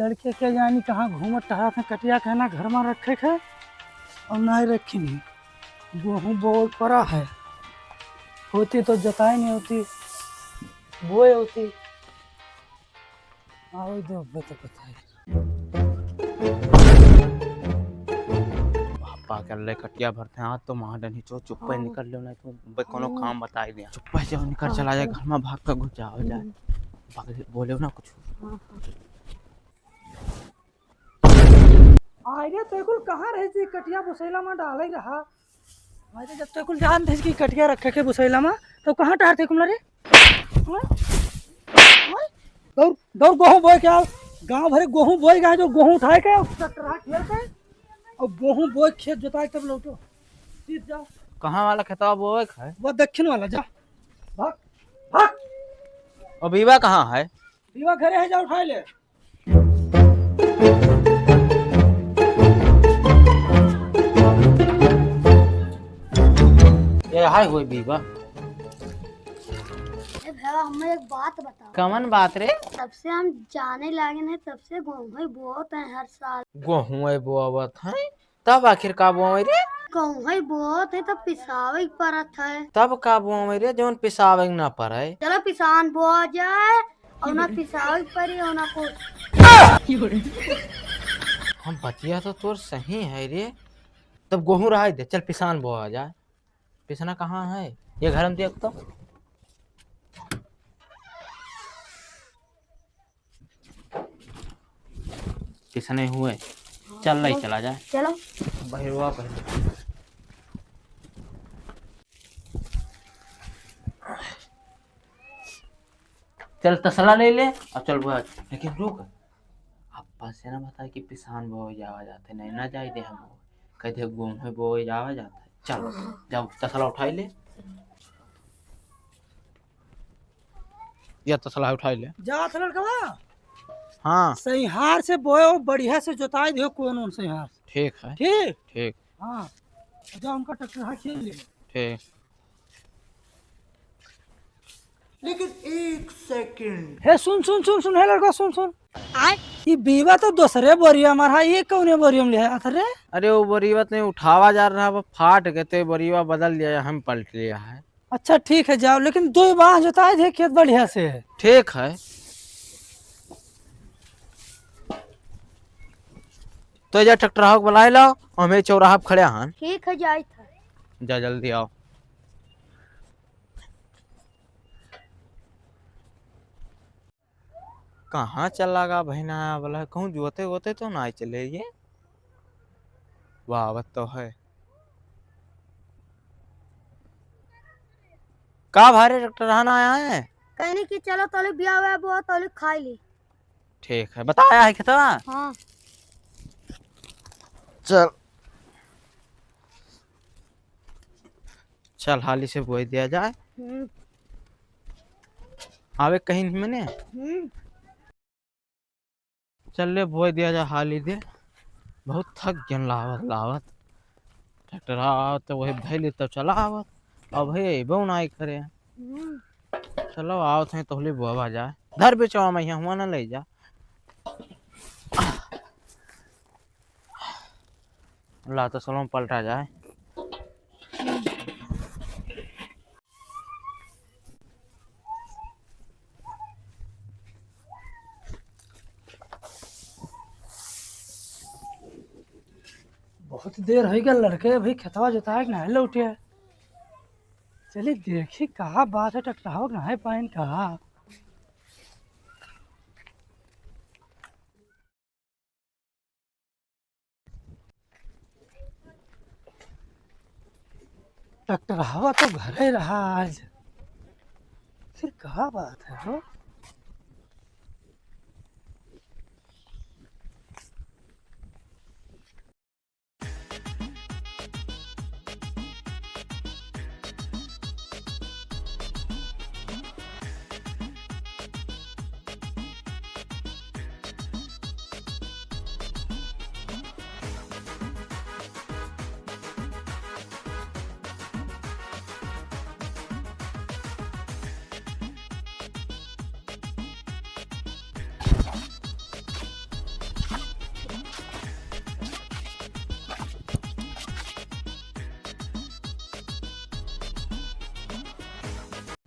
लड़के के जानी कहाँ घूमत टहरत है, कटिया कहना घर में रखे है और नहीं रखी नहीं। गेहूँ बहुत पड़ा है, होती तो जताई नहीं होती, बोए होती। आओ दो तो बताइए। पापा कर ले कटिया भरते हैं आज तो महाडनी चो चुप्पे निकल लो नहीं तो कोनो काम बताई दिया चुप्पे से निकल चला जाए घर में भाग कर घुस जाओ जाए बोले ना कुछ। आइडिया तो कुल कहाँ रहे थी, कटिया बुसैला में डाल ही रहा। अरे जब तक कुल जान थे कि कटिया रखे के बुसैला में तो कहाँ टहरते कुल रे। दौड़ दौड़ गेहूँ बोए क्या गांव भरे गेहूँ बोए गए, जो गेहूँ उठाए के ट्रैक्टर खेल के और गेहूँ बोए खेत जोताए तब लौटो सीध जाओ। कहाँ वाला खेतवा बोए है? वो दक्षिण वाला जा भाग भाग। और बीवा कहाँ है? बीवा घरे है, जा उठाए ले। ये हाय हुए बीवा। भैया हमें एक बात बताओ। कमन बात रे? तब से हम जाने लगे हैं, तब से गेहूं बोत है हर साल। गेहूं बोवत है तब आखिर का बोवे रे? गेहूं बोत है तब पिसावे पड़त है। तब का बोवे रे जोन पिसावे ना पड़े? चलो पिसान बो जाए और ना पिसावे पड़े और ना कुछ। हम बतिया तो तोर सही है रे, तब गेहूं रहा दे, चल पिसान बोआ जाए। पिसना कहाँ है ये घर में देख तो। पिसने हुए चल नहीं चला जाए। चलो बहिरवा पहले चल तसला ले ले और चल बुआ। लेकिन रुक अब्बा से ना बता कि पिसान बोए जावा जाते नहीं ना जाए दे हम कहते गेहूं बोए जावा जाता है। चल जब तसला उठाई ले या तसला उठाई ले जा लड़का। हाँ सहिहार से बोए बढ़िया से जोताई दे कौन सहिहार। ठीक है ठीक ठीक। हाँ जा उनका ट्रैक्टर खेल ले। ठीक लेकिन एक सेकंड है, सुन सुन सुन सुन है लड़का, सुन सुन ये बीवा तो दूसरे बोरिया मारा, ये कौन बोरियम ले आया था रे? अरे वो बोरीवत नहीं उठावा जा रहा वो फाट गए थे, बोरीवा बदल लिया हम पलट लिया है। अच्छा ठीक है जाओ, लेकिन दो बाह जोताई दे खेत बढ़िया से। ठीक है तो जा ट्रैक्टर बुलाए लाओ, हमें चौराहा पे खड़े हैं। ठीक है जाए था। जा जल्दी आओ। कहाँ चला गा बहना बोला कहूँ जोते वोते तो ना चले ये वाह तो है। का भारे ट्रैक्टर आया है? कहने की चलो तोले बिया हुआ बहुत तोले खाई ली। ठीक है बताया है खेतवा। हाँ चल चल हाली से बोई दिया जाए। आवे कहीं मैंने चल ले बोई दिया जाए हाली दे, बहुत थक गन लावत लावत ट्रैक्टर आवत तो वही धैली तब चला आवत अब भाई बहु ना करे। चलो आओ थे तोहली बुआ जाए धर बेचवा मैं यहाँ हुआ ना ले जा। ला तो सलों पलटा जाए। बहुत देर हो गया, लड़के अभी खेतवा जोताए ना लौटे। चलिए देखी कहा बात है, टकराओ ना है पाइन कहा। टकरावा तो घर ही रहा आज, फिर कहा बात है हो।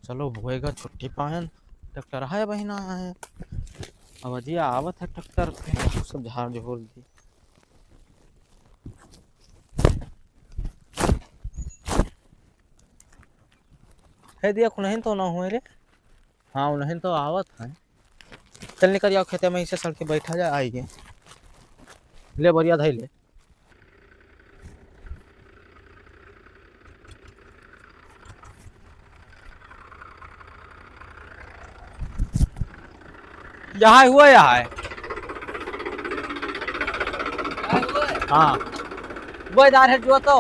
चलो बोएगा छुट्टी पायन ट्रैक्टर है बहिना है। अब अजी आवत है ट्रैक्टर सब झाड़ झोल दी। है दिया नहीं तो ना हुए रे। हाँ नहीं तो आवत है। चल निकल जाओ खेते में इसे सड़के बैठा जाए आइए ले बढ़िया धाई ले। यहाँ हुआ यहाँ है। हाँ वो इधर है जो तो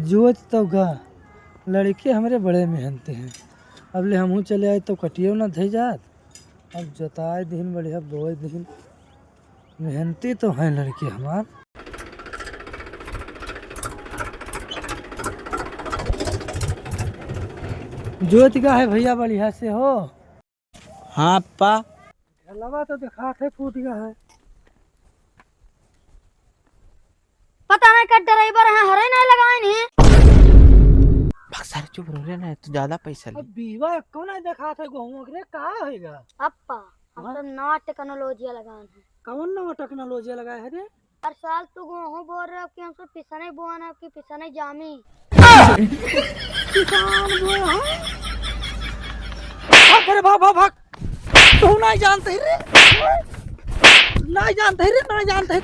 जोत तो गा लड़के हमारे बड़े मेहनती हैं। अब ले हमहू चले आए तो कटियो ना धई जात। अब जोताए दिन बढ़िया बोए दिन मेहनती तो हैं लड़के हमार। जोत का है भैया बढ़िया से हो। हाँ पा लवा तो दिखा थे फूट गया है। पता नहीं कब ड्राइवर है हरे नहीं लगाए नहीं। सारे चुप रहो रे ना तो ज्यादा पैसा ले। अब बीवा को नहीं दिखा थे गेहूं के का होएगा। अप्पा हम तो नया टेक्नोलॉजी लगाए हैं। कौन नवा टेक्नोलॉजी लगाए है रे। हर साल तू गेहूं बो रहे हो कि हमसे पिसने बोना है कि पिसने जामी। किसान बोए हैं। भाग भाग भाग भाग तू नहीं जानते रे। नहीं जानते रे नहीं जानते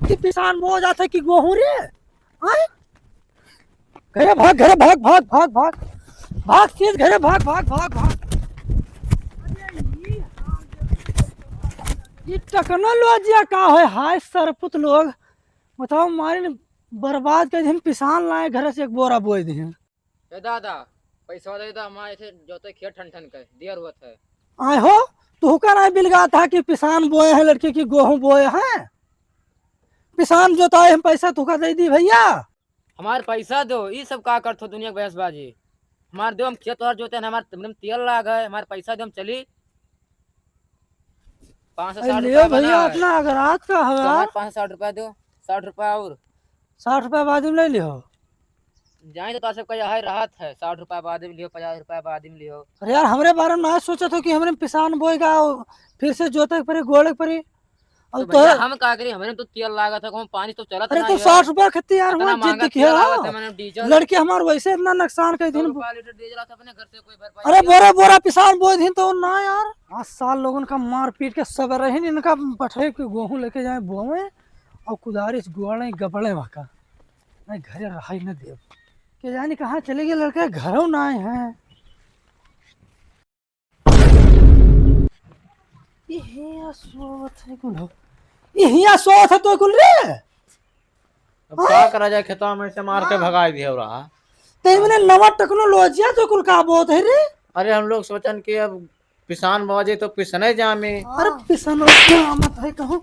कि किसान बो जाते कि गेहूं रे। आए घरे भाग घरे भाग भाग भाग भाग भाग तेज घरे भाग भाग भाग भाग। ये टेक्नोलॉजी का है हाय सरपुत लोग बताओ मारे बर्बाद कर दिन किसान लाए घर से एक बोरा बोए दिए। ए दादा पैसा दे दा हमारे थे जोते खेत ठन ठन के दियर हुआ था। आए हो तू का नहीं बिलगा था कि किसान बोए हैं लड़के की गेहूं बोए हैं। किसान जोताए हम पैसा तू का दे दी भैया। हमारे पैसा दो ये सब का करथो दुनिया के बहसबाजी। हमारे दो हम खेत और जोते हैं हमारे तेल लाग है हमारे पैसा दो हम चली 560 लियो रुपया भैया अपना अगर रात का है 560 रुपया दो 60 रुपया और 60 रुपया बाद में ले लियो। जाए तो सबका यही राहत है 60 रुपया बाद में लियो 50 रुपया बाद में लियो। अरे यार हमरे बारे में ना सोचा था कि हमरे किसान बोएगा फिर से जोते पड़े गोड़े पड़े। तो अब तो भैया हम का करी हमें तो तेल लागत है पानी तो चलत अरे ना तो है। 60 रुपया खत्ती यार इतना हुआ महंगा जिद तेल लागत है मैंने किया डीजल लड़के हमारे वैसे इतना नुकसान कर 100 दिन। रुपया लीटर डीजल आता अपने घर से कोई भरपाई अरे बोरा बोरा किसान बोए दिन तो ना यार 5 साल लोगन का मार पीट के सब रहे इनका पठे के गेहूं लेके जाए बोए और कुदारी से गोड़े गपड़े वहाँ नहीं घरे रहा ही न दे के जाने कहाँ चले गए लड़के घरों ना आए हैं। ये सोवत है कुल ये सोवत है तो कुल रे। अब क्या करा जाए खेतों में से मार के भगा दिया रहा। ते मैंने नवा टेक्नोलॉजी तो कुल का बोत है रे। अरे हम लोग सोचन कि अब किसान बाजे तो पिसने जामे। अरे पिसनो क्या मत है कहूँ